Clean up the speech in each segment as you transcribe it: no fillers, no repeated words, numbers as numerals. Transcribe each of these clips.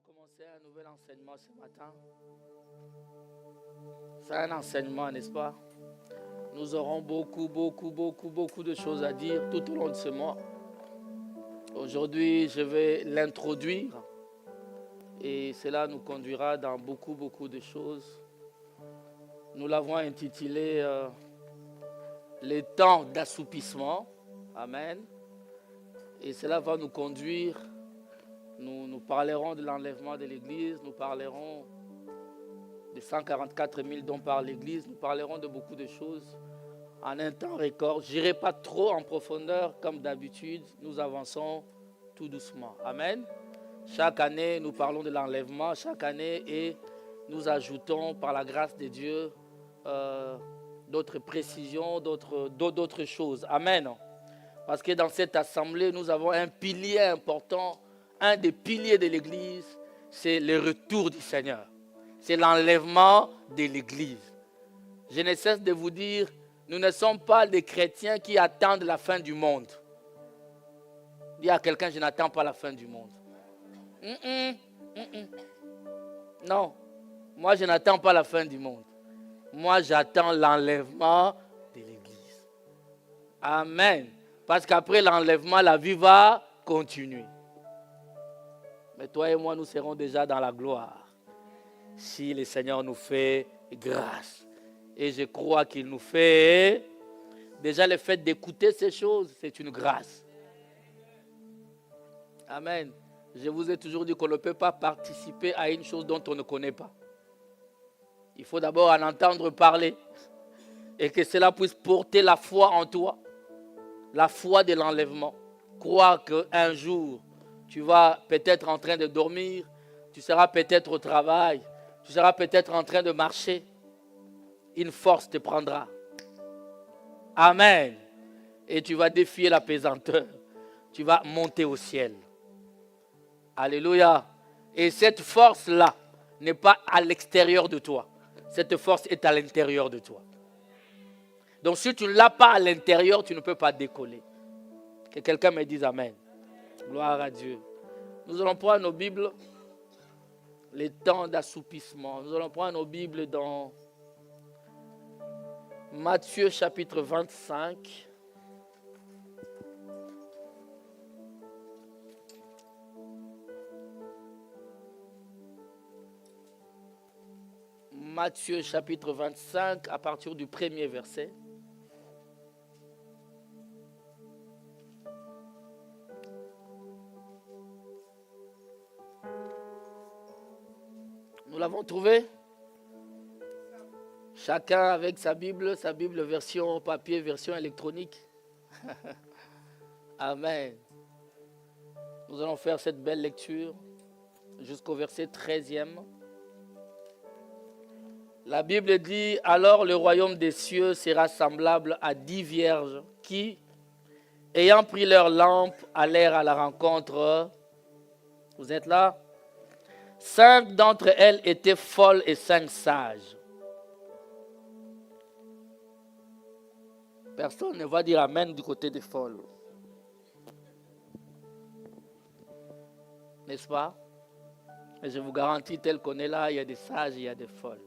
commencer un nouvel enseignement ce matin. C'est un enseignement, n'est-ce pas? Nous aurons beaucoup de choses à dire tout au long de ce mois. Aujourd'hui, je vais l'introduire et cela nous conduira dans beaucoup de choses. Nous l'avons intitulé les temps d'assoupissement. Amen. Et cela va nous conduire. Nous parlerons de l'enlèvement de l'Église, nous parlerons des 144 000 dont parle l'Église, nous parlerons de beaucoup de choses en un temps record. Je n'irai pas trop en profondeur comme d'habitude, nous avançons tout doucement. Amen. Chaque année, nous parlons de l'enlèvement, chaque année, et nous ajoutons par la grâce de Dieu d'autres précisions, d'autres choses. Amen. Parce que dans cette assemblée, nous avons un pilier important. Un des piliers de l'Église, c'est le retour du Seigneur. C'est l'enlèvement de l'Église. Je ne cesse de vous dire, nous ne sommes pas des chrétiens qui attendent la fin du monde. Dis à quelqu'un, je n'attends pas la fin du monde. Non, moi je n'attends pas la fin du monde. Moi j'attends l'enlèvement de l'Église. Amen. Parce qu'après l'enlèvement, la vie va continuer. Mais toi et moi, nous serons déjà dans la gloire. Si le Seigneur nous fait grâce. Et je crois qu'il nous fait. Déjà, le fait d'écouter ces choses, c'est une grâce. Amen. Je vous ai toujours dit qu'on ne peut pas participer à une chose dont on ne connaît pas. Il faut d'abord en entendre parler. Et que cela puisse porter la foi en toi. La foi de l'enlèvement. Croire qu'un jour, tu vas peut-être en train de dormir, tu seras peut-être au travail, tu seras peut-être en train de marcher. Une force te prendra. Amen. Et tu vas défier la pesanteur. Tu vas monter au ciel. Alléluia. Et cette force-là n'est pas à l'extérieur de toi. Cette force est à l'intérieur de toi. Donc si tu ne l'as pas à l'intérieur, tu ne peux pas décoller. Que quelqu'un me dise Amen. Gloire à Dieu. Nous allons prendre nos Bibles, les temps d'assoupissement. Nous allons prendre nos Bibles dans Matthieu chapitre 25. Matthieu chapitre 25 à partir du premier verset. Nous l'avons trouvé? Chacun avec sa Bible version papier, version électronique. Amen. Nous allons faire cette belle lecture jusqu'au verset 13e. La Bible dit, alors le royaume des cieux sera semblable à 10 vierges qui, ayant pris leur lampe, allèrent à la rencontre. Vous êtes là? 5 d'entre elles étaient folles et 5 sages. Personne ne va dire Amen du côté des folles. N'est-ce pas? Et je vous garantis, tel qu'on est là, il y a des sages et il y a des folles.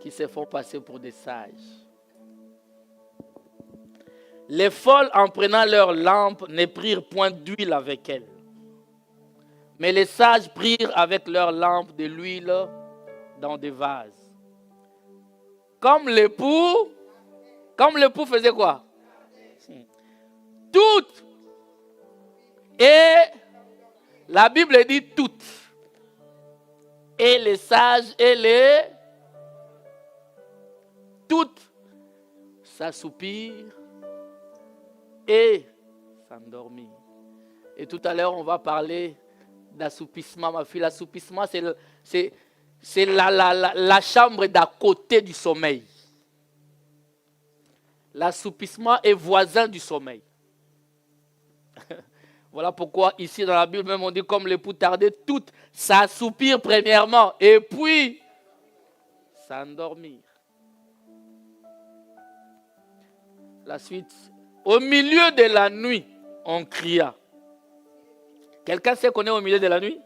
Qui se font passer pour des sages. Les folles, en prenant leur lampe, ne prirent point d'huile avec elles. Mais les sages prirent avec leur lampe de l'huile dans des vases. Comme l'époux faisait quoi? Toutes. Et la Bible dit toutes. Et les sages et les toutes s'assoupirent et s'endormirent. Et tout à l'heure, on va parler d'assoupissement, ma fille. L'assoupissement, c'est la chambre d'à côté du sommeil. L'assoupissement est voisin du sommeil. Voilà pourquoi ici dans la Bible, même on dit comme l'époux tardait, toutes s'assoupirent premièrement et puis s'endormir. La suite, au milieu de la nuit, on cria. Quelqu'un sait qu'on est au milieu de la nuit?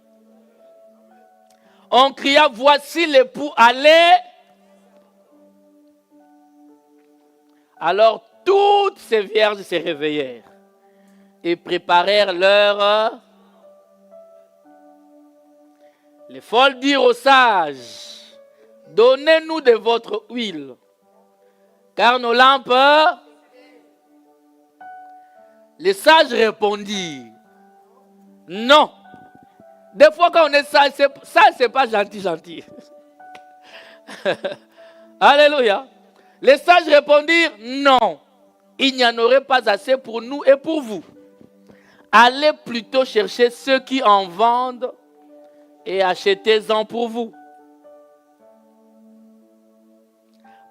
On cria, voici l'époux, allez. Alors toutes ces vierges se réveillèrent et préparèrent leur... Les folles dirent aux sages, donnez-nous de votre huile, car nos lampes... Les sages répondirent, non. Des fois quand on est sage, ça c'est pas gentil. Alléluia. Les sages répondirent, non, il n'y en aurait pas assez pour nous et pour vous. Allez plutôt chercher ceux qui en vendent et achetez-en pour vous.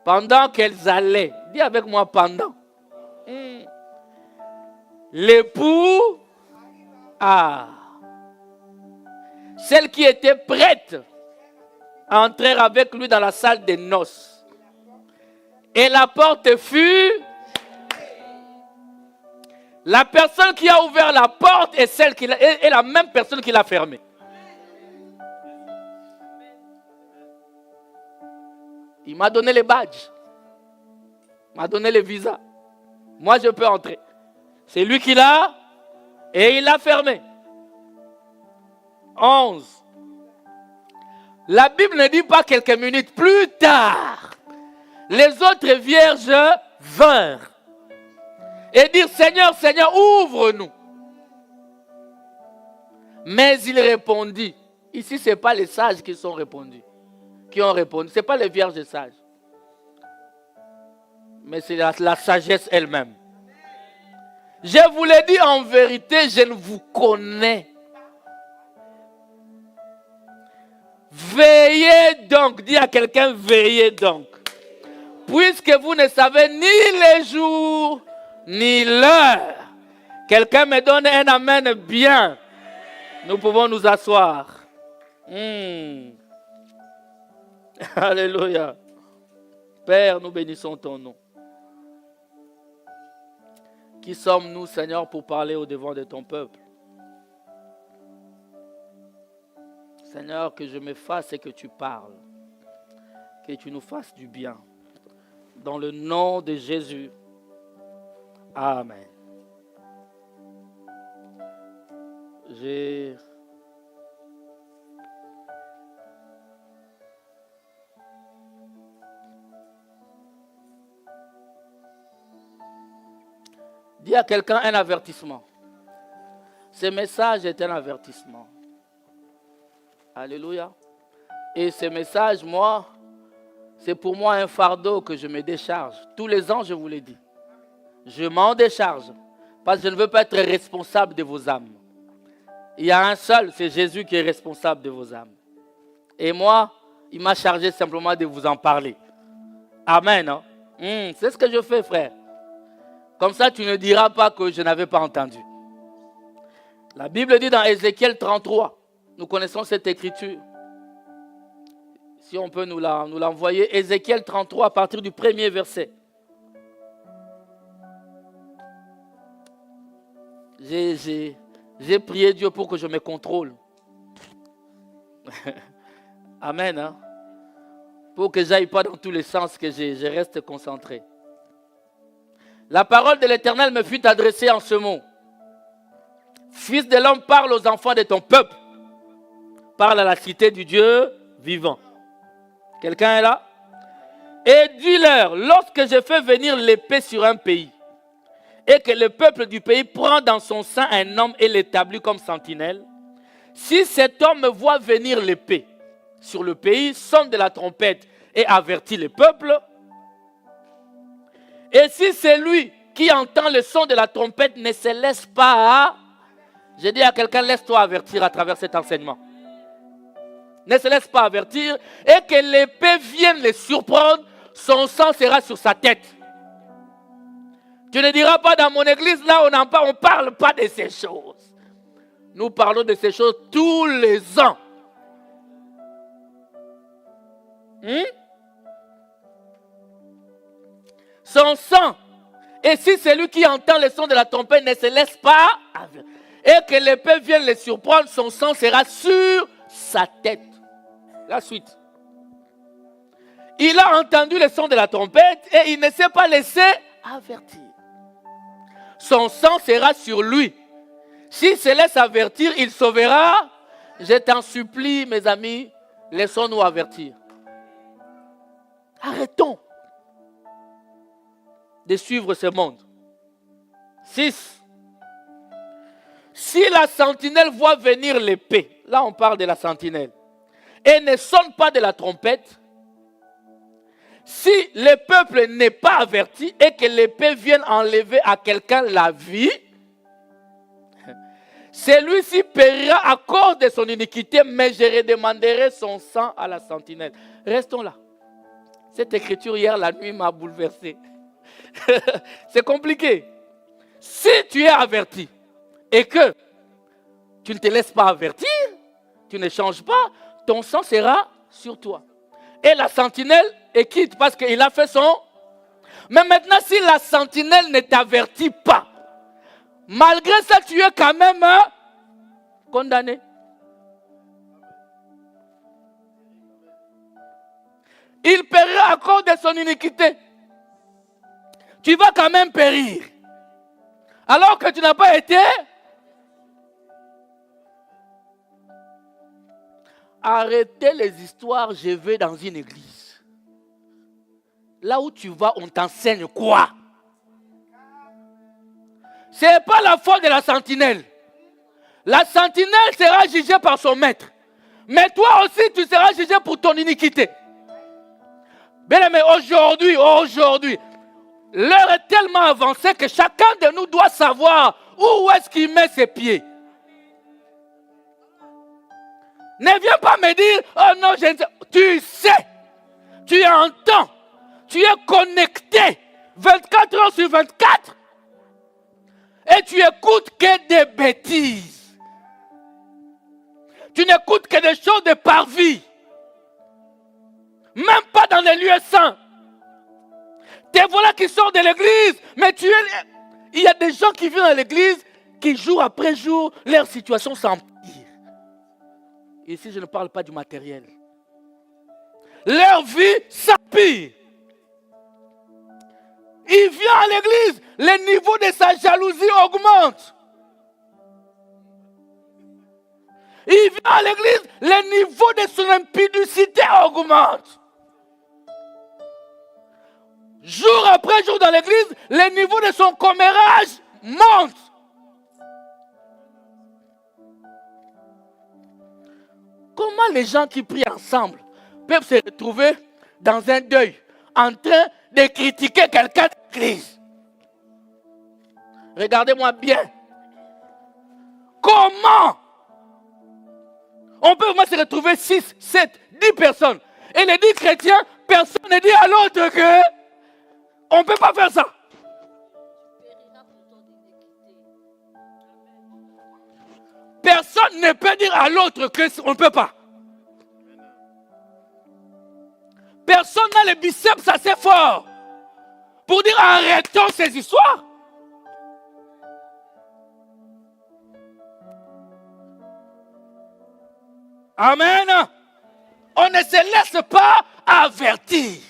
Pendant qu'elles allaient, dis avec moi pendant. L'époux, celle qui était prête à entrer avec lui dans la salle des noces. Et la porte fut... La personne qui a ouvert la porte est la même personne qui l'a fermée. Il m'a donné les badges. Il m'a donné les visas. Moi, je peux entrer. C'est lui qui l'a et il l'a fermé. 11. La Bible ne dit pas quelques minutes plus tard. Les autres vierges vinrent et dirent, Seigneur, Seigneur, ouvre-nous. Mais il répondit. Ici, ce n'est pas les sages qui ont répondu. Ce n'est pas les vierges sages. Mais c'est la sagesse elle-même. Je vous l'ai dit en vérité, je ne vous connais. Veillez donc, dis à quelqu'un, veillez donc. Puisque vous ne savez ni les jours, ni l'heure. Quelqu'un me donne un amen bien. Nous pouvons nous asseoir. Alléluia. Père, nous bénissons ton nom. Qui sommes-nous, Seigneur, pour parler au-devant de ton peuple? Seigneur, que je me fasse et que tu parles. Que tu nous fasses du bien. Dans le nom de Jésus. Amen. Dis à quelqu'un un avertissement. Ce message est un avertissement. Alléluia. Et ce message, c'est pour moi un fardeau que je me décharge. Tous les ans, je vous l'ai dit. Je m'en décharge. Parce que je ne veux pas être responsable de vos âmes. Il y a un seul, c'est Jésus qui est responsable de vos âmes. Et moi, il m'a chargé simplement de vous en parler. Amen. Hein? C'est ce que je fais, frère. Comme ça, tu ne diras pas que je n'avais pas entendu. La Bible dit dans Ézéchiel 33, nous connaissons cette écriture. Si on peut nous l'envoyer, Ézéchiel 33 à partir du premier verset. J'ai prié Dieu pour que je me contrôle. Amen. Hein? Pour que je n'aille pas dans tous les sens, que je reste concentré. La parole de l'Éternel me fut adressée en ce mot. Fils de l'homme, parle aux enfants de ton peuple. Parle à la cité du Dieu vivant. Quelqu'un est là? Et dis-leur, lorsque je fais venir l'épée sur un pays, et que le peuple du pays prend dans son sein un homme et l'établit comme sentinelle, si cet homme voit venir l'épée sur le pays, sonne de la trompette et avertit le peuple, et si c'est lui qui entend le son de la trompette ne se laisse pas, je dis à quelqu'un, laisse-toi avertir à travers cet enseignement. Ne se laisse pas avertir et que l'épée vienne le surprendre, son sang sera sur sa tête. Tu ne diras pas dans mon église, là on ne parle pas de ces choses. Nous parlons de ces choses tous les ans. Son sang. Et si celui qui entend le son de la trompette ne se laisse pas, et que l'épée vienne les surprendre, son sang sera sur sa tête. La suite. Il a entendu le son de la trompette et il ne s'est pas laissé avertir. Son sang sera sur lui. S'il se laisse avertir, il sauvera. Je t'en supplie, mes amis, laissons-nous avertir. Arrêtons de suivre ce monde. 6. Si la sentinelle voit venir l'épée, là on parle de la sentinelle, et ne sonne pas de la trompette, si le peuple n'est pas averti et que l'épée vienne enlever à quelqu'un la vie, celui-ci périra à cause de son iniquité, mais je redemanderai son sang à la sentinelle. Restons là. Cette écriture hier, la nuit, m'a bouleversé. C'est compliqué. Si tu es averti et que tu ne te laisses pas avertir, tu ne changes pas, ton sang sera sur toi. Et la sentinelle est quitte parce qu'il a fait son... Mais maintenant, si la sentinelle ne t'avertit pas, malgré ça, tu es quand même condamné. Il périra à cause de son iniquité. Tu vas quand même périr. Alors que tu n'as pas été... Arrêtez les histoires, je vais dans une église. Là où tu vas, on t'enseigne quoi? Ce n'est pas la faute de la sentinelle. La sentinelle sera jugée par son maître. Mais toi aussi, tu seras jugé pour ton iniquité. Bien aimé, aujourd'hui, l'heure est tellement avancée que chacun de nous doit savoir où est-ce qu'il met ses pieds. Ne viens pas me dire, oh non, je ne sais. Tu sais, tu entends, tu es connecté 24 heures sur 24 et tu écoutes que des bêtises. Tu n'écoutes que des choses de parvis. Même pas dans les lieux saints. Te voilà qui sortent de l'église, mais il y a des gens qui viennent à l'église qui jour après jour, leur situation s'empire. Ici, je ne parle pas du matériel. Leur vie s'empire. Il vient à l'église, le niveau de sa jalousie augmente. Il vient à l'église, le niveau de son impudicité augmente. Jour après jour dans l'église, le niveau de son commérage monte. Comment les gens qui prient ensemble peuvent se retrouver dans un deuil en train de critiquer quelqu'un de l'église? Regardez-moi bien. Comment on peut vraiment se retrouver 6, 7, 10 personnes et les 10 chrétiens, personne ne dit à l'autre que on ne peut pas faire ça. Personne ne peut dire à l'autre qu'on ne peut pas. Personne n'a les biceps assez forts pour dire arrêtons ces histoires. Amen. On ne se laisse pas avertir.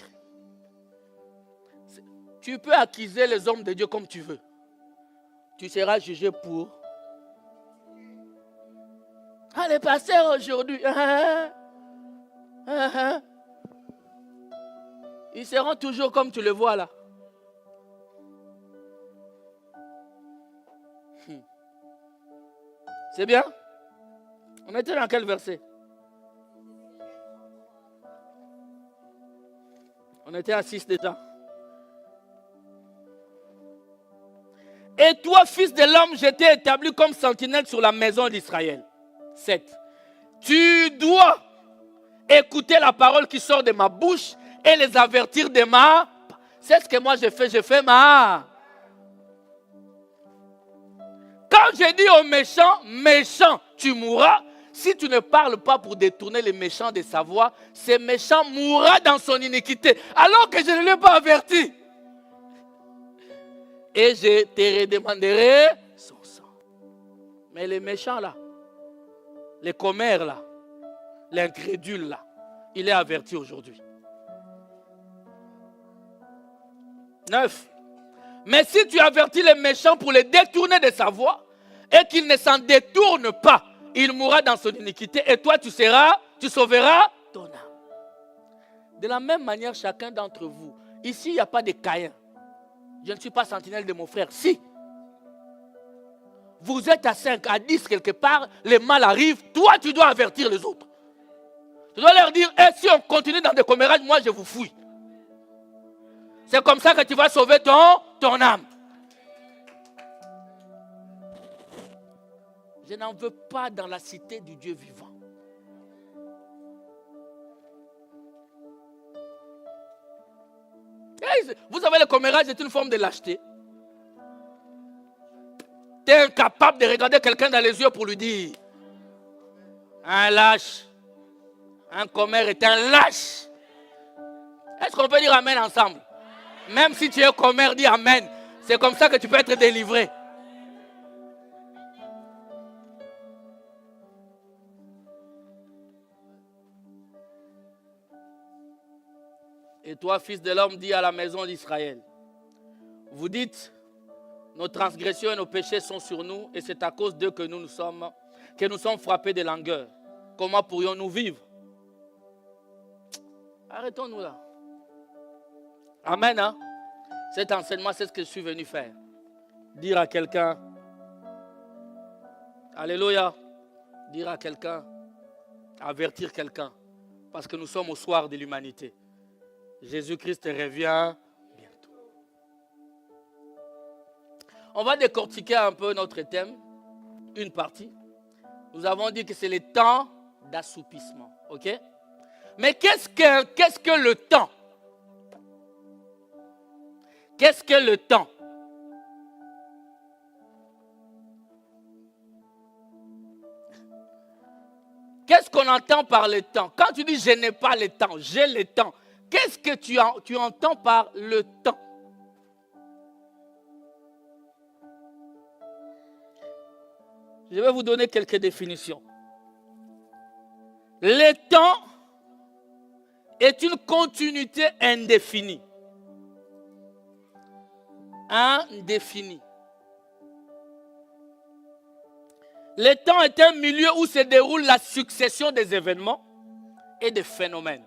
Tu peux accuser les hommes de Dieu comme tu veux. Tu seras jugé pour... Ah, les pasteurs aujourd'hui, ils seront toujours comme tu le vois là. C'est bien? On était dans quel verset? On était à 6 déjà. Et toi, fils de l'homme, je t'ai établi comme sentinelle sur la maison d'Israël. 7. Tu dois écouter la parole qui sort de ma bouche et les avertir de ma... C'est ce que moi je fais ma... Quand je dis aux méchants, méchant, tu mourras, si tu ne parles pas pour détourner les méchants de sa voie, ce méchant mourra dans son iniquité, alors que je ne l'ai pas averti. Et je te redemanderai son sang. Mais les méchants là, les commères là, l'incrédule là, il est averti aujourd'hui. 9. Mais si tu avertis les méchants pour les détourner de sa voie et qu'ils ne s'en détournent pas, il mourra dans son iniquité et toi tu sauveras ton âme. De la même manière, chacun d'entre vous, ici il n'y a pas de Caïn. Je ne suis pas sentinelle de mon frère. Si vous êtes à 5, à 10 quelque part, les mal arrivent, toi tu dois avertir les autres. Tu dois leur dire, si on continue dans des commérages, moi je vous fouille. C'est comme ça que tu vas sauver ton âme. Je n'en veux pas dans la cité du Dieu vivant. Vous savez, le commérage est une forme de lâcheté. Tu es incapable de regarder quelqu'un dans les yeux pour lui dire un lâche. Un commère est un lâche. Est-ce qu'on peut dire amen ensemble? Même si tu es commère, dis amen. C'est comme ça que tu peux être délivré. Et toi, fils de l'homme, dis à la maison d'Israël, vous dites, nos transgressions et nos péchés sont sur nous, et c'est à cause d'eux que nous sommes frappés de langueur. Comment pourrions-nous vivre? Arrêtons-nous là. Amen. Hein? Cet enseignement, c'est ce que je suis venu faire. Dire à quelqu'un, alléluia, dire à quelqu'un, avertir quelqu'un, parce que nous sommes au soir de l'humanité. Jésus-Christ revient bientôt. On va décortiquer un peu notre thème, une partie. Nous avons dit que c'est le temps d'assoupissement, ok? Mais qu'est-ce que le temps? Qu'est-ce que le temps? Qu'est-ce qu'on entend par le temps? Quand tu dis je n'ai pas le temps, j'ai le temps. Qu'est-ce que tu entends par le temps? Je vais vous donner quelques définitions. Le temps est une continuité indéfinie. Indéfinie. Le temps est un milieu où se déroule la succession des événements et des phénomènes.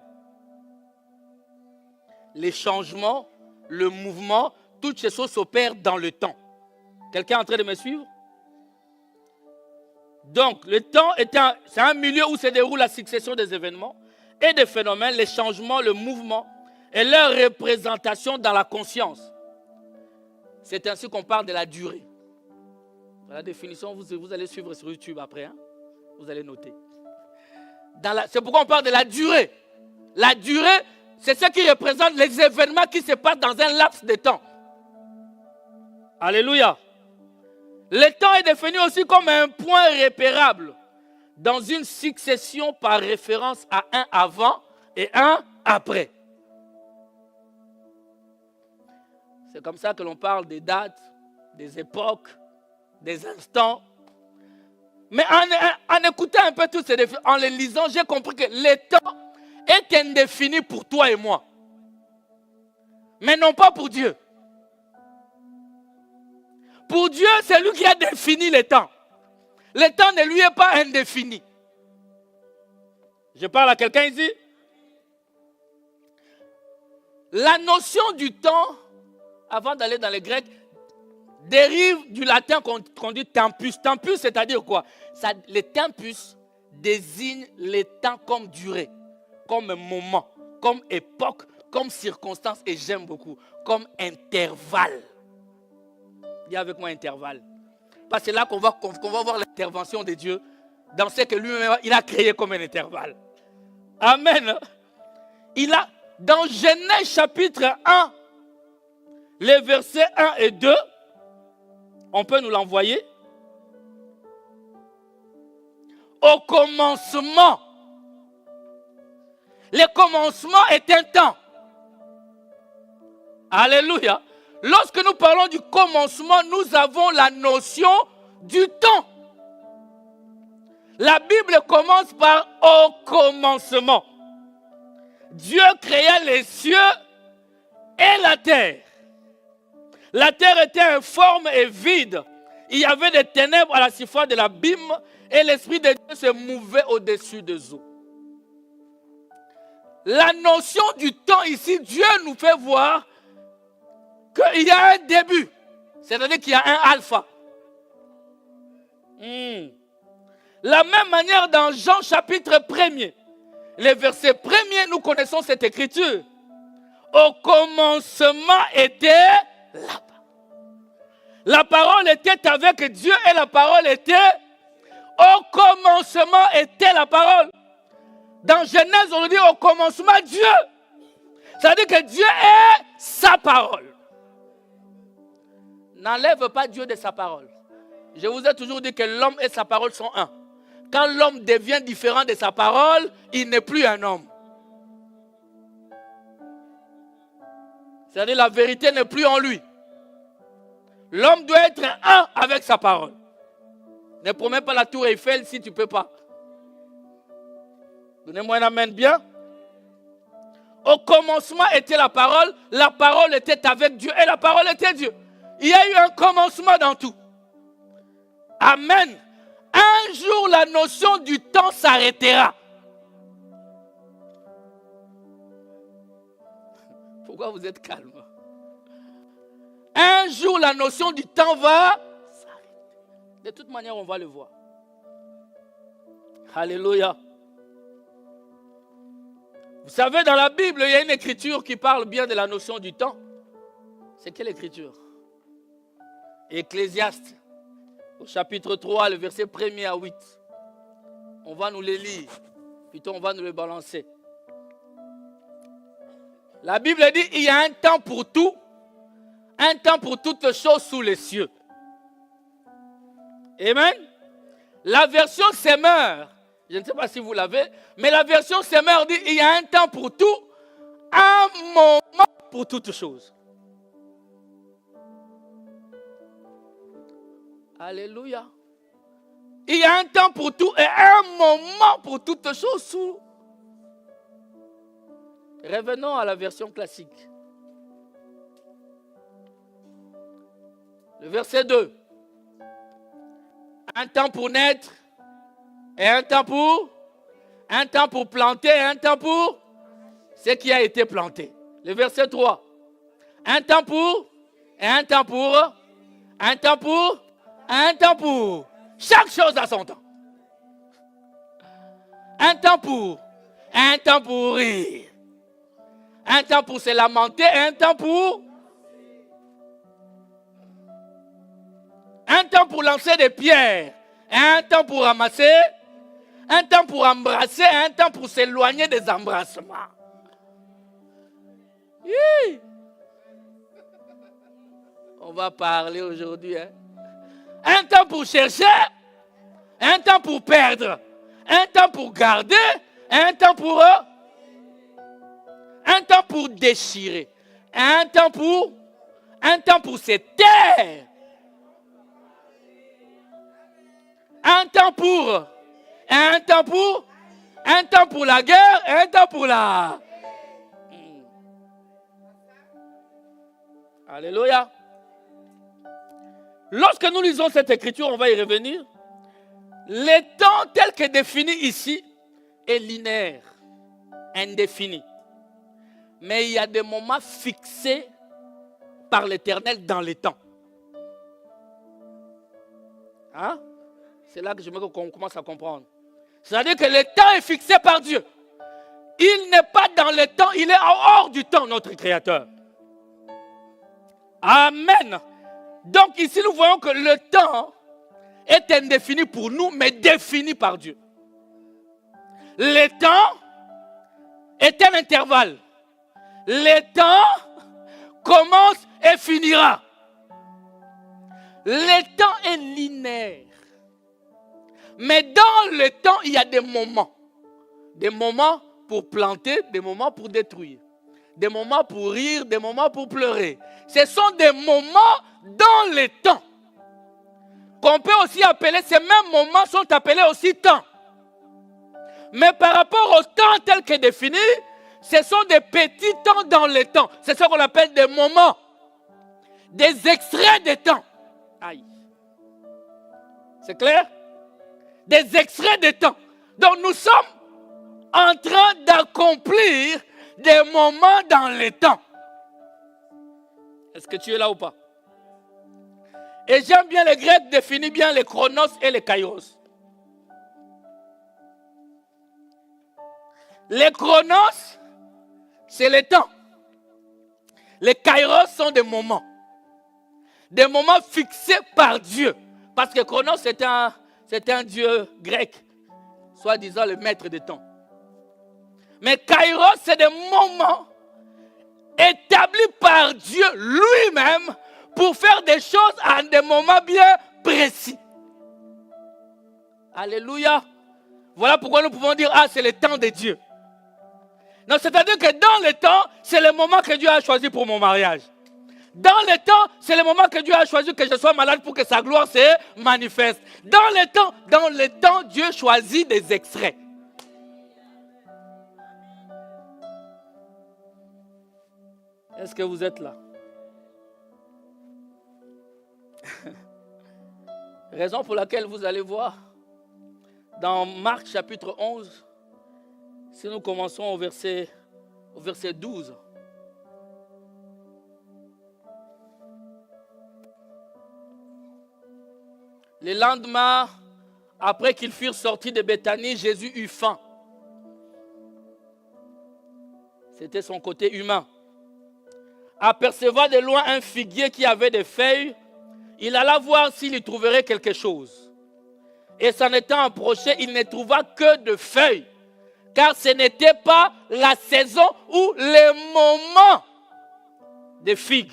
Les changements, le mouvement, toutes ces choses s'opèrent dans le temps. Quelqu'un est en train de me suivre? Donc, le temps c'est un milieu où se déroule la succession des événements et des phénomènes, les changements, le mouvement et leur représentation dans la conscience. C'est ainsi qu'on parle de la durée. La définition, vous allez suivre sur YouTube après. Hein? Vous allez noter. C'est pourquoi on parle de la durée. La durée, c'est ce qui représente les événements qui se passent dans un laps de temps. Alléluia. Le temps est défini aussi comme un point repérable dans une succession par référence à un avant et un après. C'est comme ça que l'on parle des dates, des époques, des instants. Mais en écoutant un peu tous ces définitions, en les lisant, j'ai compris que le temps est indéfini pour toi et moi. Mais non pas pour Dieu. Pour Dieu, c'est lui qui a défini le temps. Le temps ne lui est pas indéfini. Je parle à quelqu'un ici. La notion du temps, avant d'aller dans le grec, dérive du latin qu'on dit tempus. Tempus, c'est-à-dire quoi? Le tempus désigne le temps comme durée, comme moment, comme époque, comme circonstance, et j'aime beaucoup, comme intervalle. Dis avec moi intervalle. Parce que c'est là qu'on va voir l'intervention de Dieu dans ce que lui-même il a créé comme un intervalle. Amen. Dans Genèse chapitre 1, les versets 1 et 2, on peut nous l'envoyer. Au commencement. Le commencement est un temps. Alléluia. Lorsque nous parlons du commencement, nous avons la notion du temps. La Bible commence par « au commencement ». Dieu créa les cieux et la terre. La terre était informe et vide. Il y avait des ténèbres à la surface de l'abîme et l'Esprit de Dieu se mouvait au-dessus des eaux. La notion du temps ici, Dieu nous fait voir qu'il y a un début. C'est-à-dire qu'il y a un alpha. La même manière dans Jean chapitre 1er, les versets 1er, nous connaissons cette écriture. Au commencement était la parole. La parole était avec Dieu et la parole était... Au commencement était la parole. Dans Genèse, on dit au commencement Dieu. Ça veut dire que Dieu est sa parole. N'enlève pas Dieu de sa parole. Je vous ai toujours dit que l'homme et sa parole sont un. Quand l'homme devient différent de sa parole, il n'est plus un homme. C'est-à-dire la vérité n'est plus en lui. L'homme doit être un avec sa parole. Ne promets pas la tour Eiffel si tu ne peux pas. Donnez-moi un amen bien. Au commencement était la parole était avec Dieu et la parole était Dieu. Il y a eu un commencement dans tout. Amen. Un jour, la notion du temps s'arrêtera. Pourquoi vous êtes calme? Un jour, la notion du temps va s'arrêter. De toute manière, on va le voir. Alléluia. Vous savez, dans la Bible, il y a une écriture qui parle bien de la notion du temps. C'est quelle écriture? Ecclésiaste, au chapitre 3, le verset 1er à 8. On va nous les lire, plutôt on va nous les balancer. La Bible dit, il y a un temps pour tout, un temps pour toutes choses sous les cieux. Amen. La version Semeur, je ne sais pas si vous l'avez, mais la version Semeur dit, il y a un temps pour tout, un moment pour toutes choses. Alléluia. Il y a un temps pour tout et un moment pour toutes choses. Revenons à la version classique. Le verset 2. Un temps pour naître et un temps pour planter et un temps pour ce qui a été planté. Le verset 3. Un temps pour et un temps pour un temps pour un temps pour. Chaque chose a son temps. Un temps pour rire. Un temps pour se lamenter, un temps pour lancer des pierres, un temps pour ramasser, un temps pour embrasser, un temps pour s'éloigner des embrassements. On va parler aujourd'hui, hein? Un temps pour chercher, un temps pour perdre, un temps pour garder, un temps pour déchirer, un temps pour se taire, un temps pour la guerre, un temps pour la... Alléluia. Lorsque nous lisons cette écriture, on va y revenir. Le temps tel que défini ici est linéaire, indéfini. Mais il y a des moments fixés par l'Éternel dans les temps. Hein? C'est là que je veux qu'on commence à comprendre. C'est-à-dire que le temps est fixé par Dieu. Il n'est pas dans le temps, il est hors du temps, notre Créateur. Amen. Donc ici, nous voyons que le temps est indéfini pour nous, mais défini par Dieu. Le temps est un intervalle. Le temps commence et finira. Le temps est linéaire. Mais dans le temps, il y a des moments. Des moments pour planter, des moments pour détruire. Des moments pour rire, des moments pour pleurer. Ce sont des moments dans le temps. Qu'on peut aussi appeler, ces mêmes moments sont appelés aussi temps. Mais par rapport au temps tel que défini, ce sont des petits temps dans le temps. C'est ce qu'on appelle des moments. Des extraits de temps. Aïe. C'est clair? Des extraits de temps. Donc nous sommes en train d'accomplir des moments dans le temps. Est-ce que tu es là ou pas? Et j'aime bien le grec définit bien les chronos et les kairos. Les chronos, c'est le temps. Les kairos sont des moments. Des moments fixés par Dieu. Parce que chronos, c'est un dieu grec, soi-disant le maître des temps. Mais kairos, c'est des moments établis par Dieu lui-même pour faire des choses à des moments bien précis. Alléluia. Voilà pourquoi nous pouvons dire, c'est le temps de Dieu. Non, c'est-à-dire que dans le temps, c'est le moment que Dieu a choisi pour mon mariage. Dans le temps, c'est le moment que Dieu a choisi que je sois malade pour que sa gloire se manifeste. Dans le temps, Dieu choisit des extraits. Est-ce que vous êtes là? Raison pour laquelle vous allez voir dans Marc chapitre 11, si nous commençons au verset 12. Le lendemain, après qu'ils furent sortis de Béthanie, Jésus eut faim. C'était son côté humain. Apercevant de loin un figuier qui avait des feuilles, il alla voir s'il y trouverait quelque chose. Et s'en étant approché, il ne trouva que de feuilles, car ce n'était pas la saison ou le moment des figues.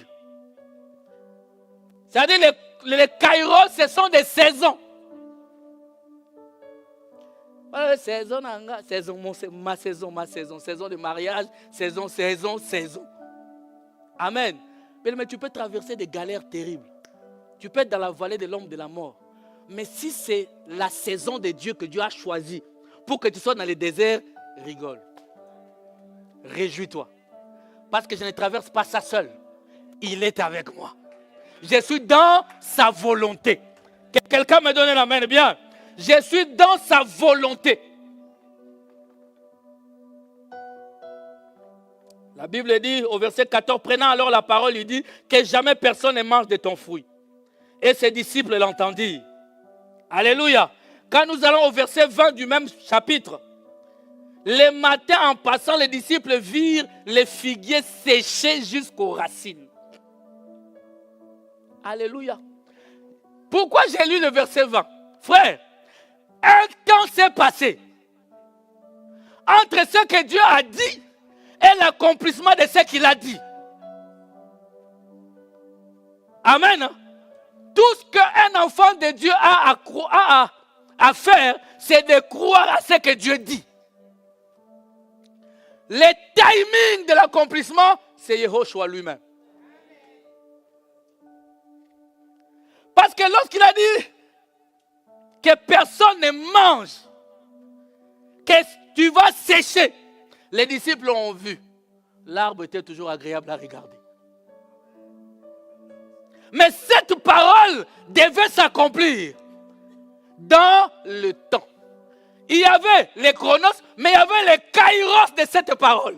C'est-à-dire les kairos, ce sont des saisons. Saison, ma saison, saison de mariage, saison. Amen. Mais tu peux traverser des galères terribles. Tu peux être dans la vallée de l'ombre de la mort. Mais si c'est la saison de Dieu que Dieu a choisie pour que tu sois dans le désert, rigole. Réjouis-toi. Parce que je ne traverse pas ça seul. Il est avec moi. Je suis dans sa volonté. Que quelqu'un me donne la main, bien. Je suis dans sa volonté. La Bible dit au verset 14, prenant alors la parole, il dit que jamais personne ne mange de ton fruit. Et ses disciples l'entendirent. Alléluia. Quand nous allons au verset 20 du même chapitre, le matin en passant, les disciples virent les figuiers séchés jusqu'aux racines. Alléluia. Pourquoi j'ai lu le verset 20? Frère, un temps s'est passé entre ce que Dieu a dit et l'accomplissement de ce qu'il a dit. Amen. Tout ce qu'un enfant de Dieu a à faire, c'est de croire à ce que Dieu dit. Le timing de l'accomplissement, c'est Yehoshua lui-même. Parce que lorsqu'il a dit que personne ne mange, que tu vas sécher, les disciples ont vu. L'arbre était toujours agréable à regarder. Mais cette parole devait s'accomplir dans le temps. Il y avait les chronos, mais il y avait les kairos de cette parole.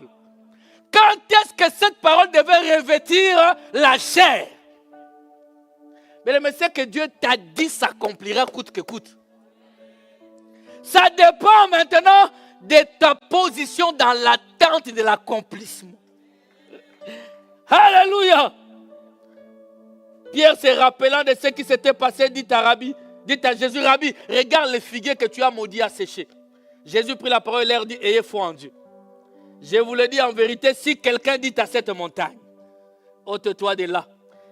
Quand est-ce que cette parole devait revêtir la chair? Mais c'est que Dieu t'a dit s'accomplira coûte que coûte. Ça dépend maintenant de ta position dans l'attente de l'accomplissement. Alléluia. Pierre se rappelant de ce qui s'était passé, dit à Jésus, Rabbi, regarde les figuiers que tu as maudits à sécher. Jésus prit la parole et leur dit, ayez foi en Dieu. Je vous le dis en vérité, si quelqu'un dit à cette montagne, ôte-toi de là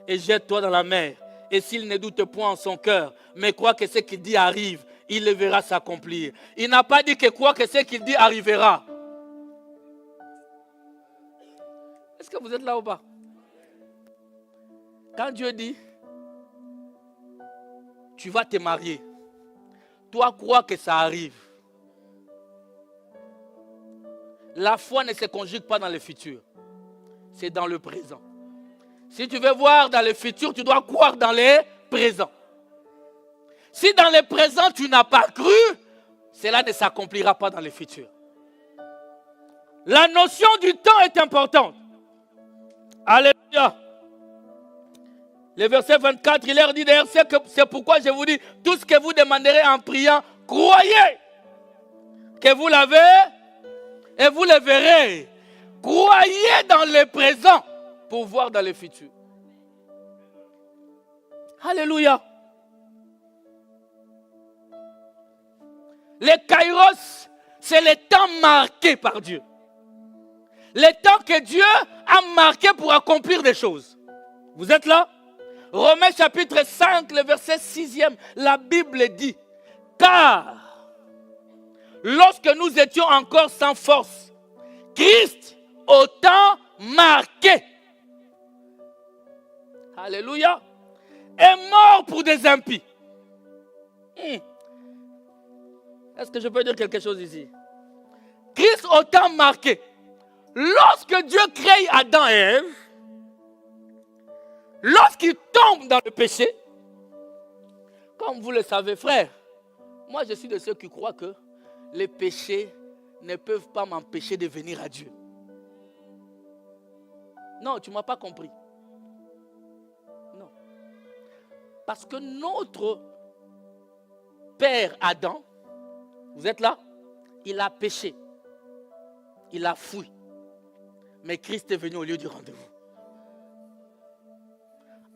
et jette-toi dans la mer, et s'il ne doute point en son cœur, mais croit que ce qu'il dit arrive, il le verra s'accomplir. Il n'a pas dit que quoi que ce qu'il dit arrivera. Est-ce que vous êtes là ou pas? Quand Dieu dit, tu vas te marier, toi crois que ça arrive. La foi ne se conjugue pas dans le futur. C'est dans le présent. Si tu veux voir dans le futur, tu dois croire dans le présent. Si dans le présent, tu n'as pas cru, cela ne s'accomplira pas dans le futur. La notion du temps est importante. Alléluia. Le verset 24, il leur dit d'ailleurs, c'est pourquoi je vous dis, tout ce que vous demanderez en priant, croyez que vous l'avez et vous le verrez. Croyez dans le présent pour voir dans le futur. Alléluia. Le kairos, c'est le temps marqué par Dieu. Le temps que Dieu a marqué pour accomplir des choses. Vous êtes là? Romains chapitre 5, le verset 6e, la Bible dit, car lorsque nous étions encore sans force, Christ au temps marqué, alléluia, est mort pour des impies. Est-ce que je peux dire quelque chose ici? Christ au temps marqué. Lorsque Dieu crée Adam et Ève, lorsqu'ils tombent dans le péché, comme vous le savez, frère, moi je suis de ceux qui croient que les péchés ne peuvent pas m'empêcher de venir à Dieu. Non, tu ne m'as pas compris. Non. Parce que notre père Adam, vous êtes là? Il a péché. Il a fui. Mais Christ est venu au lieu du rendez-vous.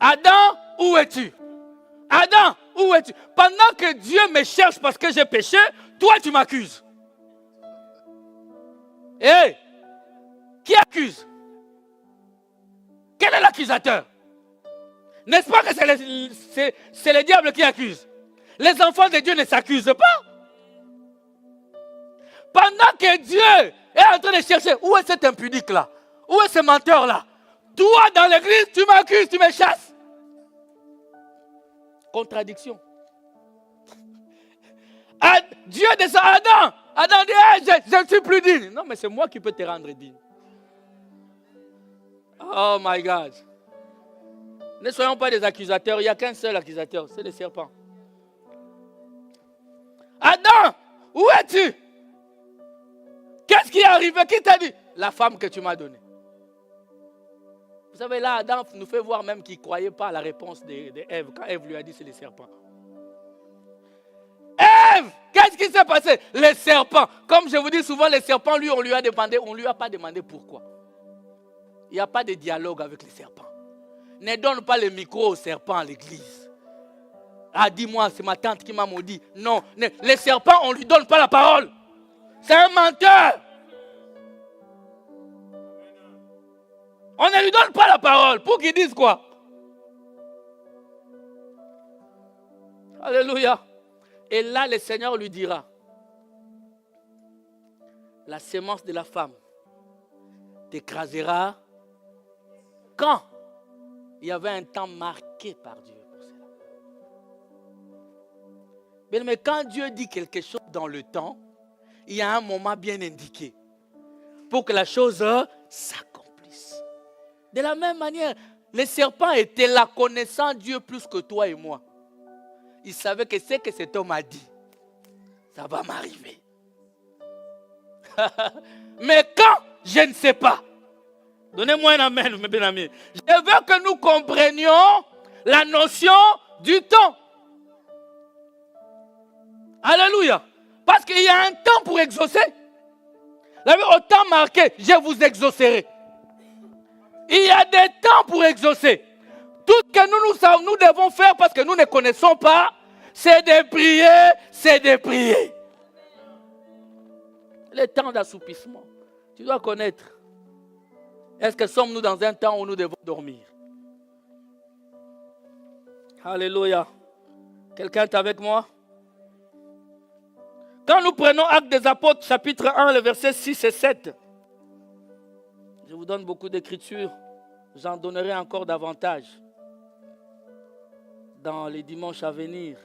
Adam, où es-tu? Adam, où es-tu? Pendant que Dieu me cherche parce que j'ai péché, toi tu m'accuses. Hé, qui accuse? Quel est l'accusateur? N'est-ce pas que c'est le diable qui accuse? Les enfants de Dieu ne s'accusent pas. Pendant que Dieu est en train de chercher, où est cet impudique là? Où est ce menteur là? Toi dans l'église, tu m'accuses, tu me chasses. Contradiction. Dieu descend à Adam. Adam dit, hey, je ne suis plus digne. Non, mais c'est moi qui peux te rendre digne. Oh my God. Ne soyons pas des accusateurs. Il n'y a qu'un seul accusateur, c'est le serpent. Adam, où es-tu? Qu'est-ce qui est arrivé? Qui t'a dit? La femme que tu m'as donnée. Vous savez, là, Adam nous fait voir même qu'il ne croyait pas à la réponse d'Ève, quand Ève lui a dit c'est le serpent. Ève, qu'est-ce qui s'est passé? Les serpents. Comme je vous dis souvent, les serpents, lui, on ne lui a pas demandé pourquoi. Il n'y a pas de dialogue avec les serpents. Ne donne pas le micro aux serpents à l'église. Ah, dis-moi, c'est ma tante qui m'a maudit. Non, les serpents, on ne lui donne pas la parole. C'est un menteur. On ne lui donne pas la parole pour qu'il dise quoi? Alléluia. Et là, le Seigneur lui dira, la sémence de la femme t'écrasera quand? Il y avait un temps marqué par Dieu pour cela. Mais quand Dieu dit quelque chose dans le temps, il y a un moment bien indiqué pour que la chose s'accomplisse. De la même manière, les serpents étaient là connaissant Dieu plus que toi et moi. Ils savaient que ce que cet homme a dit, ça va m'arriver. Mais quand, je ne sais pas. Donnez-moi un amen, mes bien-amis. Je veux que nous comprenions la notion du temps. Alléluia. Parce qu'il y a un temps pour exaucer. Au temps marqué, je vous exaucerai. Il y a des temps pour exaucer. Tout ce que nous devons faire parce que nous ne connaissons pas, c'est de prier, c'est de prier. Le temps d'assoupissement, tu dois connaître. Est-ce que sommes-nous dans un temps où nous devons dormir? Alléluia. Quelqu'un est avec moi? Quand nous prenons Actes des Apôtres, chapitre 1, le verset 6 et 7, je vous donne beaucoup d'écritures, j'en donnerai encore davantage dans les dimanches à venir.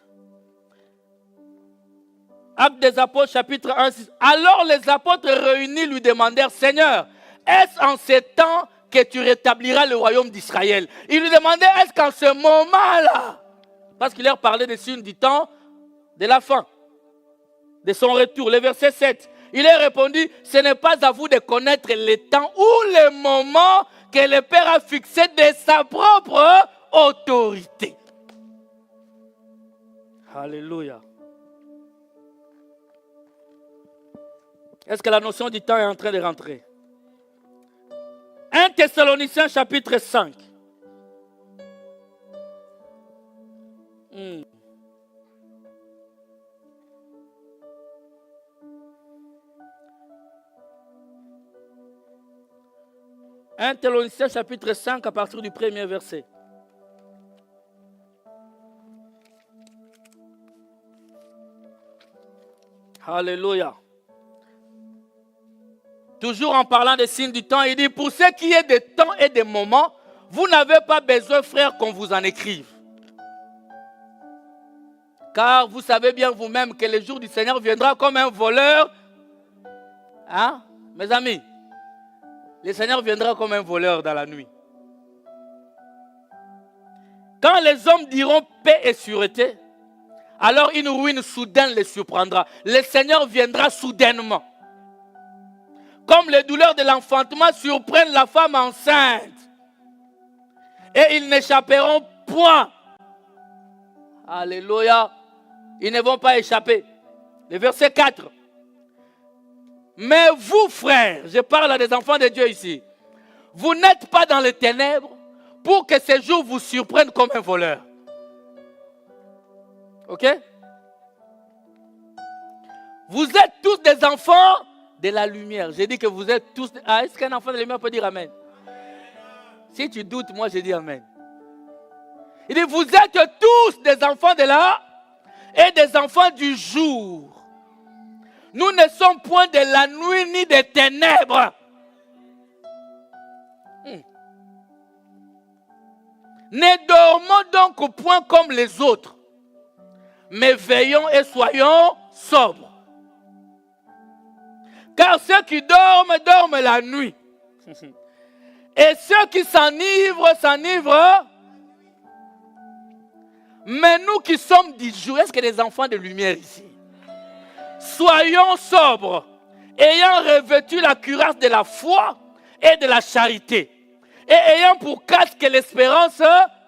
Actes des apôtres, chapitre 1, 6. Alors les apôtres réunis lui demandèrent, Seigneur, est-ce en ces temps que tu rétabliras le royaume d'Israël? Ils lui demandaient, est-ce qu'en ce moment-là, parce qu'il leur parlait des signes du temps de la fin, de son retour. Le verset 7, il leur répondit, ce n'est pas à vous de connaître le temps ou le moment que le Père a fixé de sa propre autorité. Alléluia. Est-ce que la notion du temps est en train de rentrer? 1 Thessaloniciens chapitre 5. 1 Thessaloniciens chapitre 5 à partir du premier verset. Alléluia. Toujours en parlant des signes du temps, il dit, pour ce qui est des temps et des moments, vous n'avez pas besoin, frères, qu'on vous en écrive. Car vous savez bien vous-même que le jour du Seigneur viendra comme un voleur. Hein, mes amis? Le Seigneur viendra comme un voleur dans la nuit. Quand les hommes diront paix et sûreté, alors une ruine soudaine les surprendra. Le Seigneur viendra soudainement. Comme les douleurs de l'enfantement surprennent la femme enceinte. Et ils n'échapperont point. Alléluia. Ils ne vont pas échapper. Le verset 4. Mais vous, frères, je parle à des enfants de Dieu ici, vous n'êtes pas dans les ténèbres pour que ces jours vous surprennent comme un voleur. Ok? Vous êtes tous des enfants de la lumière. J'ai dit que vous êtes tous... Ah, est-ce qu'un enfant de la lumière peut dire Amen? Si tu doutes, moi je dis Amen. Il dit, vous êtes tous des enfants de la... et des enfants du jour. Nous ne sommes point de la nuit ni des ténèbres. Ne dormons donc au point comme les autres, mais veillons et soyons sobres. Car ceux qui dorment, dorment la nuit. Et ceux qui s'enivrent, s'enivrent. Mais nous qui sommes du jour, est-ce qu'il y a des enfants de lumière ici? Soyons sobres, ayant revêtu la cuirasse de la foi et de la charité, et ayant pour casque l'espérance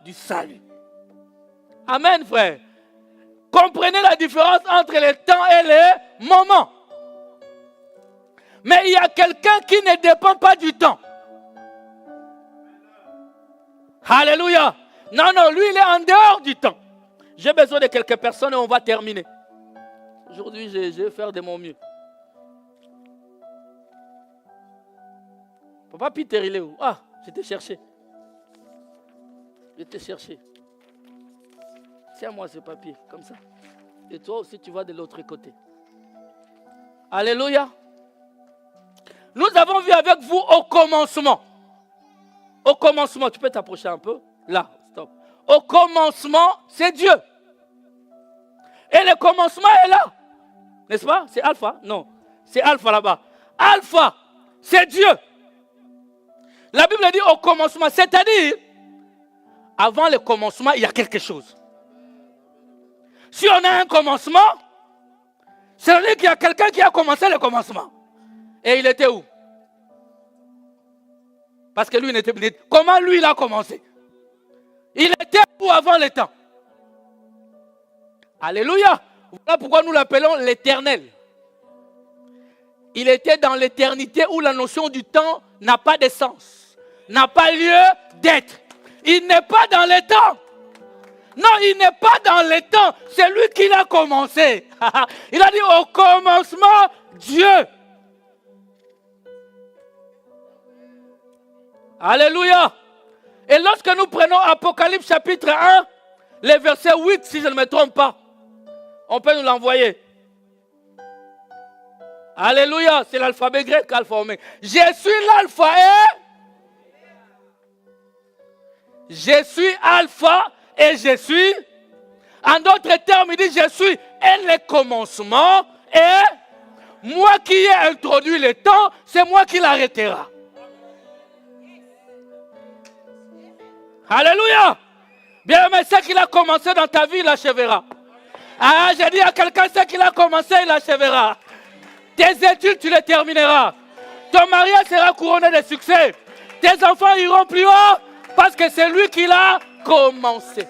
du salut. Amen, frère. Comprenez la différence entre les temps et les moments. Mais il y a quelqu'un qui ne dépend pas du temps. Alléluia. Non, lui, il est en dehors du temps. J'ai besoin de quelques personnes et on va terminer. Aujourd'hui, je vais faire de mon mieux. Papa Peter, il est où? Ah, je t'ai cherché. Je t'ai cherché. Tiens-moi ce papier, comme ça. Et toi aussi, tu vas de l'autre côté. Alléluia. Nous avons vu avec vous au commencement. Au commencement, tu peux t'approcher un peu? Là, stop. Au commencement, c'est Dieu. Et le commencement est là. N'est-ce pas? C'est Alpha? Non. C'est Alpha là-bas. Alpha, c'est Dieu. La Bible dit au commencement, c'est-à-dire, avant le commencement, il y a quelque chose. Si on a un commencement, c'est-à-dire qu'il y a quelqu'un qui a commencé le commencement. Et il était où? Parce que lui n'était pas. Comment lui il a commencé? Il était où avant le temps? Alléluia. Voilà pourquoi nous l'appelons l'Éternel. Il était dans l'éternité où la notion du temps n'a pas de sens, n'a pas lieu d'être. Il n'est pas dans le temps. Non, il n'est pas dans le temps. C'est lui qui l'a commencé. Il a dit au commencement, Dieu. Alléluia. Et lorsque nous prenons Apocalypse chapitre 1, le verset 8, si je ne me trompe pas, on peut nous l'envoyer. Alléluia, c'est l'alphabet grec, alpha oméga. Je suis l'alpha et... Je suis alpha et je suis... En d'autres termes, il dit je suis et le commencement Et moi qui ai introduit le temps, c'est moi qui l'arrêtera. Alléluia. Bien, mais ce qu'il a commencé dans ta vie, il l'achèvera. Ah, j'ai dit à quelqu'un, ce qu'il a commencé, il l'achèvera. Tes études, tu les termineras. Ton mariage sera couronné de succès. Tes enfants iront plus haut parce que c'est lui qui l'a commencé.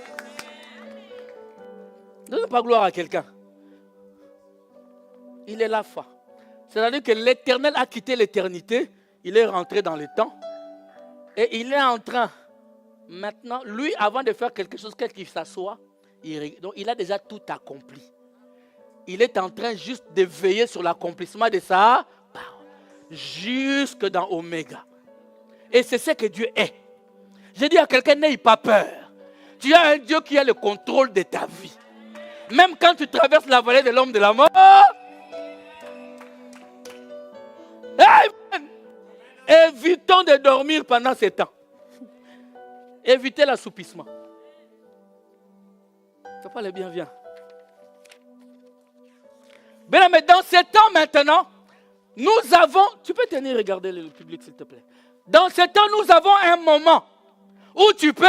Ne donne pas gloire à quelqu'un. Il est la foi. C'est-à-dire que l'Éternel a quitté l'éternité. Il est rentré dans le temps. Et il est en train, maintenant, lui, avant de faire quelque chose, qu'il s'assoit, donc il a déjà tout accompli. Il est en train juste de veiller sur l'accomplissement de sa parole. Jusque dans Oméga. Et c'est ce que Dieu est. J'ai dit à quelqu'un, n'aie pas peur. Tu as un Dieu qui a le contrôle de ta vie. Même quand tu traverses la vallée de l'homme de la mort. Amen. Évitons de dormir pendant ce temps. Évitez l'assoupissement. Ça parle bien, viens. Bien, mais dans ce temps maintenant, nous avons... Tu peux tenir, regarder le public s'il te plaît. Dans ce temps, nous avons un moment où tu peux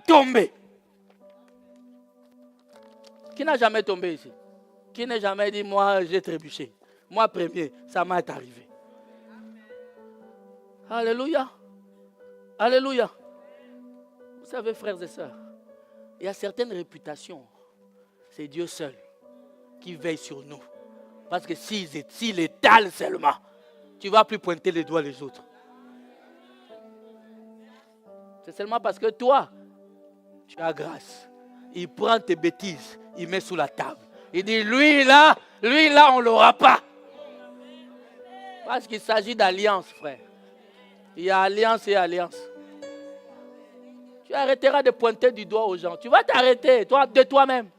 tomber. Qui n'a jamais tombé ici? Qui n'a jamais dit, moi j'ai trébuché? Moi premier, ça m'est arrivé. Alléluia. Alléluia. Vous savez, frères et sœurs, il y a certaines réputations. C'est Dieu seul qui veille sur nous. Parce que s'il étale seulement, tu ne vas plus pointer les doigts les autres. C'est seulement parce que toi, tu as grâce. Il prend tes bêtises, il met sous la table. Il dit, lui là, on ne l'aura pas. Parce qu'il s'agit d'alliance, frère. Il y a alliance et alliance. Tu arrêteras de pointer du doigt aux gens. Tu vas t'arrêter, de toi-même.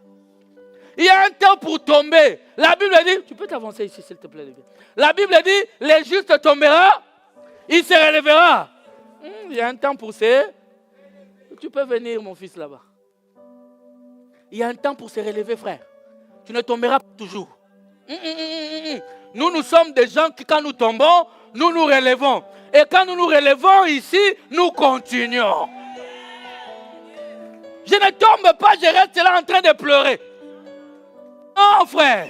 Il y a un temps pour tomber. La Bible dit, tu peux t'avancer ici s'il te plaît. La Bible dit, les justes tombera, il se relèvera. Il y a un temps pour ça. Tu peux venir mon fils là-bas. Il y a un temps pour se relever frère. Tu ne tomberas pas toujours. Nous sommes des gens qui quand nous tombons, nous nous relevons. Et quand nous nous relevons ici, nous continuons. Je ne tombe pas, je reste là en train de pleurer. Non, frère.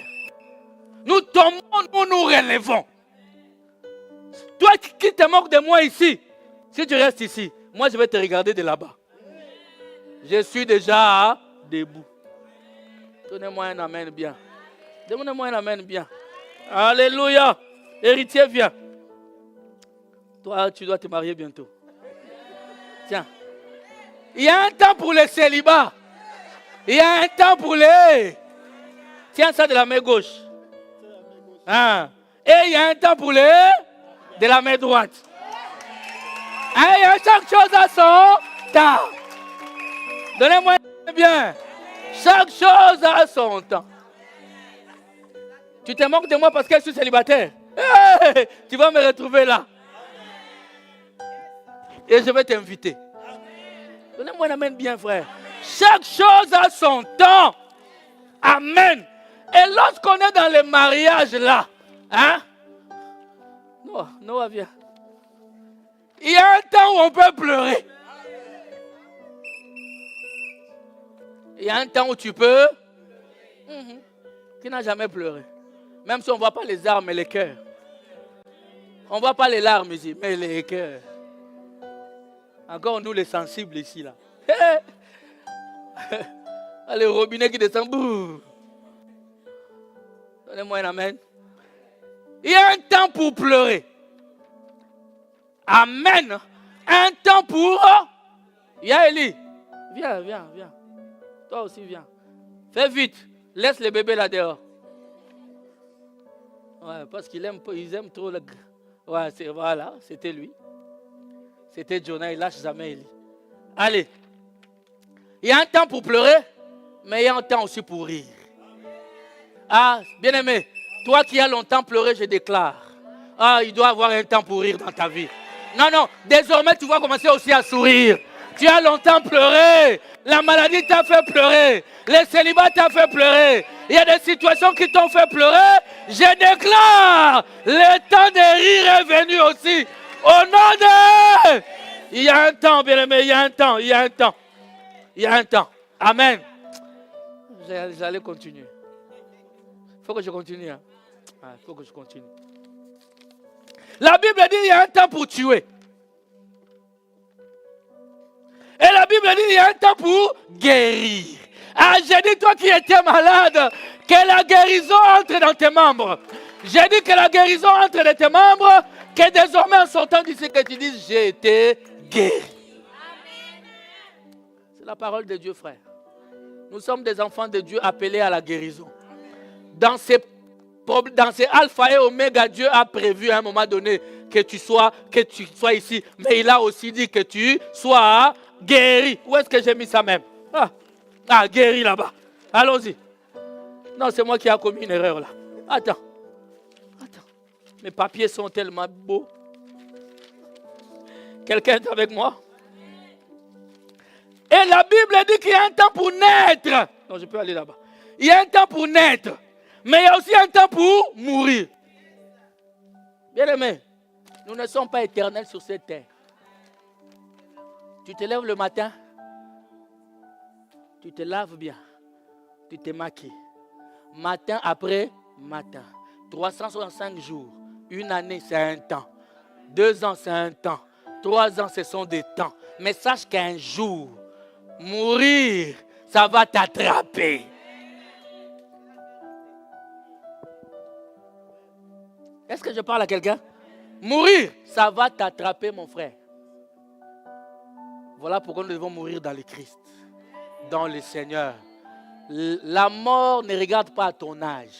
Nous tombons, nous nous relevons. Toi qui te moques de moi ici, si tu restes ici, moi je vais te regarder de là-bas. Je suis déjà debout. Donnez-moi un amen bien. Donnez-moi un amen bien. Alléluia. Héritier, viens. Toi, tu dois te marier bientôt. Tiens. Il y a un temps pour les célibats. Il y a un temps pour les... Tiens ça de la main gauche. Hein? Et il y a un temps pour les... de la main droite. Hein? Il y a chaque chose à son temps. Donnez-moi bien. Chaque chose a son temps. Tu te moques de moi parce que je suis célibataire. Hey, tu vas me retrouver là. Et je vais t'inviter. Donnez-moi un amen bien, frère. Chaque chose a son temps. Amen. Et lorsqu'on est dans le mariage là, hein? Noah, viens. Il y a un temps où on peut pleurer. Il y a un temps où tu peux. Qui n'a jamais pleuré? Même si on ne voit pas les larmes, mais les cœurs. On ne voit pas les larmes ici, mais les cœurs. Encore nous les sensibles ici là. Les robinets qui descendent. Bouh. Donnez-moi un amen. Il y a un temps pour pleurer. Amen. Un temps pour... Yaeli, viens. Toi aussi, viens. Fais vite. Laisse les bébés là dehors. Ouais, parce qu'ils aiment trop le... Ouais, voilà, c'était lui. C'était Jonah, il lâche jamais Élie. Allez. Il y a un temps pour pleurer, mais il y a un temps aussi pour rire. Ah, bien-aimé, toi qui as longtemps pleuré, je déclare. Ah, il doit avoir un temps pour rire dans ta vie. Non, désormais tu vas commencer aussi à sourire. Tu as longtemps pleuré. La maladie t'a fait pleurer. Le célibat t'a fait pleurer. Il y a des situations qui t'ont fait pleurer. Je déclare, le temps de rire est venu aussi. Au nom de... Il y a un temps, bien-aimé, il y a un temps, il y a un temps. Il y a un temps. Amen. J'allais continuer. Il faut que je continue. Hein? Il faut que je continue. La Bible dit qu'il y a un temps pour tuer. Et la Bible dit qu'il y a un temps pour guérir. Ah, j'ai dit, toi qui étais malade, que la guérison entre dans tes membres. J'ai dit que la guérison entre dans tes membres, que désormais en sortant d'ici, que tu dises, j'ai été guéri. C'est la parole de Dieu, frère. Nous sommes des enfants de Dieu appelés à la guérison. Dans ces alpha et oméga, Dieu a prévu à un moment donné que tu sois ici. Mais il a aussi dit que tu sois guéri. Où est-ce que j'ai mis ça même? Guéri là-bas. Allons-y. Non, c'est moi qui ai commis une erreur là. Attends. Mes papiers sont tellement beaux. Quelqu'un est avec moi? Et la Bible dit qu'il y a un temps pour naître. Non, je peux aller là-bas. Il y a un temps pour naître. Mais il y a aussi un temps pour mourir. Bien-aimés, nous ne sommes pas éternels sur cette terre. Tu te lèves le matin, tu te laves bien, tu te maquilles. Matin après matin. 365 jours. Une année, c'est un temps. 2 ans, c'est un temps. 3 ans, ce sont des temps. Mais sache qu'un jour, mourir, ça va t'attraper. Est-ce que je parle à quelqu'un? Mourir, ça va t'attraper, mon frère. Voilà pourquoi nous devons mourir dans le Christ, dans le Seigneur. La mort ne regarde pas à ton âge,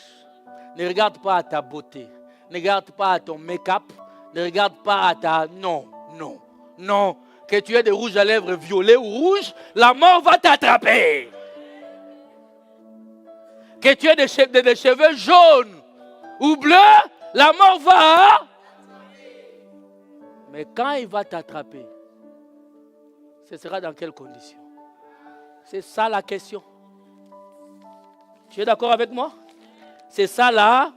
ne regarde pas à ta beauté, ne regarde pas à ton make-up, ne regarde pas à ta... Non. Que tu aies des rouges à lèvres violets ou rouges, la mort va t'attraper. Que tu aies des cheveux jaunes ou bleus, la mort va. Mais quand il va t'attraper, ce sera dans quelles conditions? C'est ça la question. Tu es d'accord avec moi? C'est ça là.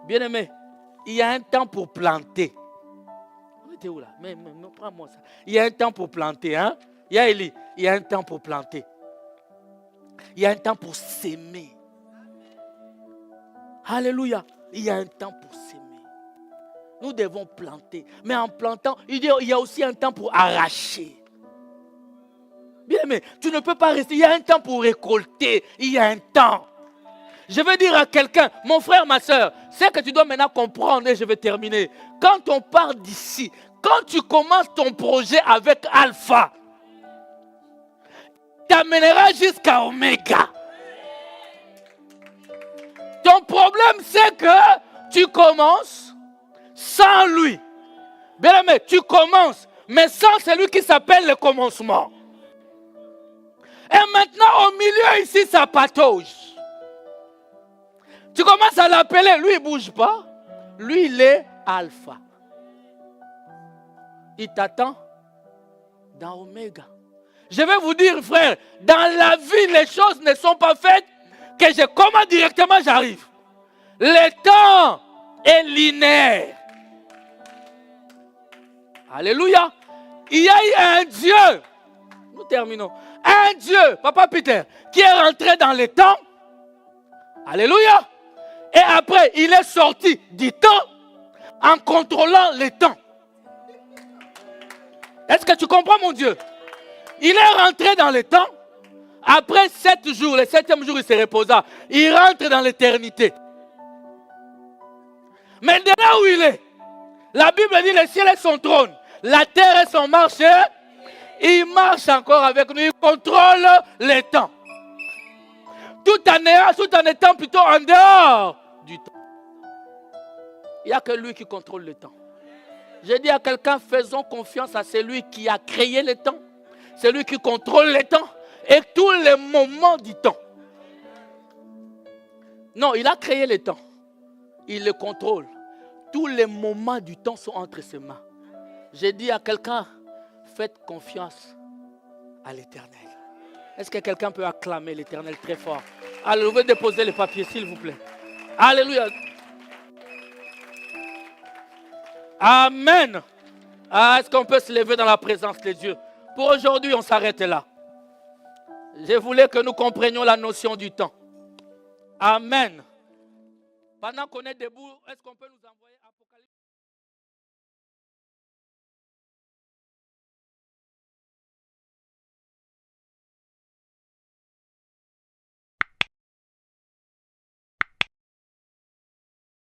Bien-aimé, il y a un temps pour planter. On était où là? Mais prends-moi ça. Il y a un temps pour planter, hein? Il y a Élie, il y a un temps pour planter. Il y a un temps pour s'aimer. Alléluia. Il y a un temps pour s'aimer. Nous devons planter. Mais en plantant, il y a aussi un temps pour arracher. Bien, mais tu ne peux pas rester. Il y a un temps pour récolter. Il y a un temps. Je veux dire à quelqu'un, mon frère, ma soeur, c'est que tu dois maintenant comprendre et je vais terminer. Quand on part d'ici, quand tu commences ton projet avec Alpha, t'amènera jusqu'à Oméga. Ton problème, c'est que tu commences sans lui. Bien aimé, tu commences, mais sans celui qui s'appelle le commencement. Et maintenant, au milieu ici, ça patauge. Tu commences à l'appeler, lui, il ne bouge pas. Lui, il est Alpha. Il t'attend dans Oméga. Je vais vous dire, frère, dans la vie, les choses ne sont pas faites que je commence directement, j'arrive. Le temps est linéaire. Alléluia. Il y a eu un Dieu. Nous terminons. Un Dieu, Papa Peter, qui est rentré dans le temps. Alléluia. Et après, il est sorti du temps en contrôlant le temps. Est-ce que tu comprends, mon Dieu? Il est rentré dans le temps. Après 7 jours, le 7e jour, il se reposa. Il rentre dans l'éternité. Mais de là où il est, la Bible dit le ciel est son trône, la terre est son marché. Il marche encore avec nous, il contrôle le temps. Tout en étant plutôt en dehors du temps. Il n'y a que lui qui contrôle le temps. Je dis à quelqu'un, faisons confiance à celui qui a créé le temps, celui qui contrôle le temps et tous les moments du temps. Non, il a créé le temps. Il le contrôle. Tous les moments du temps sont entre ses mains. Je dis à quelqu'un, faites confiance à l'Éternel. Est-ce que quelqu'un peut acclamer l'Éternel très fort? Allez, vous pouvez déposer les papiers, s'il vous plaît. Alléluia. Amen. Est-ce qu'on peut se lever dans la présence de Dieu? Pour aujourd'hui, on s'arrête là. Je voulais que nous comprenions la notion du temps. Amen. Pendant qu'on est debout, est-ce qu'on peut nous envoyer